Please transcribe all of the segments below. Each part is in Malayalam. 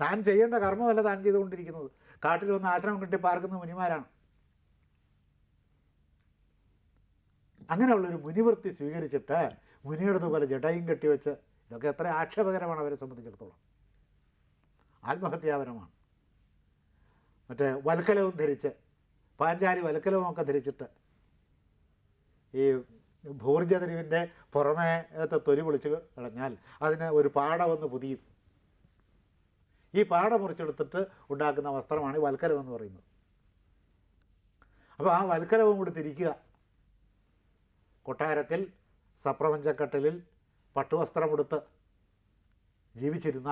താൻ ചെയ്യേണ്ട കർമ്മമല്ല താൻ ചെയ്തുകൊണ്ടിരിക്കുന്നത്. കാട്ടിൽ വന്ന് ആശ്രമം കിട്ടി പാർക്കുന്ന മുനിമാരാണ്. അങ്ങനെയുള്ളൊരു മുനിവൃത്തി സ്വീകരിച്ചിട്ട് മുനിയെടുത്തുപോലെ ജടയും കെട്ടിവെച്ച്, ഇതൊക്കെ എത്ര ആക്ഷേപകരമാണ് അവരെ സംബന്ധിച്ചിടത്തോളം. ആത്മഹത്യാപരമാണ്. മറ്റേ വൽക്കലവും ധരിച്ച്, പാഞ്ചാലി വൽക്കലവുമൊക്കെ ധരിച്ചിട്ട് ഈ ഭൂർജതരിവിൻ്റെ പുറമേത്തെ തൊലി പൊളിച്ച് കളഞ്ഞാൽ അതിന് ഒരു പാട വന്ന് പുതിയും. ഈ പാട മുറിച്ചെടുത്തിട്ട് ഉണ്ടാക്കുന്ന വസ്ത്രമാണ് ഈ വൽക്കലം എന്ന് പറയുന്നത്. അപ്പോൾ ആ വൽക്കലവും കൂടി തിരിക്കുക. കൊട്ടാരത്തിൽ സപ്രപഞ്ചക്കട്ടിലിൽ പട്ടുവസ്ത്രമെടുത്ത് ജീവിച്ചിരുന്ന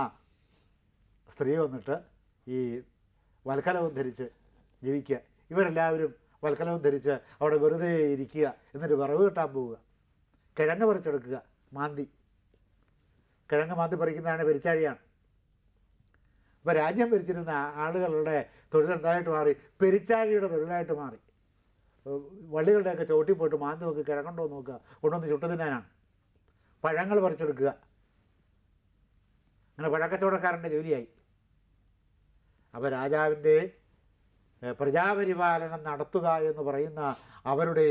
സ്ത്രീ വന്നിട്ട് ഈ വൽക്കലവും ധരിച്ച് ജീവിക്കുക. ഇവരെല്ലാവരും വൽക്കലവും ധരിച്ച് അവിടെ വെറുതെ ഇരിക്കുക. എന്നിട്ട് വിറവ് കിട്ടാൻ പോവുക. കിഴങ്ങ് പറിച്ചെടുക്കുക. കിഴങ്ങ് മാന്തി പറിക്കുന്നതാണ് പെരിച്ചാഴിയാണ്. അപ്പോൾ രാജ്യം ഭരിച്ചിരുന്ന ആളുകളുടെ തൊഴിലെന്തായിട്ട് മാറി? പെരിച്ചാഴിയുടെ തൊഴിലായിട്ട് മാറി. വള്ളികളുടെയൊക്കെ ചവിട്ടി പോയിട്ട് മാന്തി നോക്കി കിഴങ്ങുണ്ടോ നോക്കുക, കൊണ്ടുവന്ന് ചുട്ടു തിന്നാനാണ്. പഴങ്ങൾ പറിച്ചെടുക്കുക. അങ്ങനെ പഴക്കച്ചവടക്കാരൻ്റെ ജോലിയായി. അപ്പോൾ രാജാവിൻ്റെ പ്രജാപരിപാലനം നടത്തുക എന്ന് പറയുന്ന അവരുടെ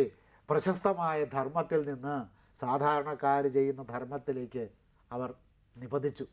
പ്രശസ്തമായ ധർമ്മത്തിൽ നിന്ന് സാധാരണക്കാർ ചെയ്യുന്ന ധർമ്മത്തിലേക്ക് അവർ നിപതിച്ചു.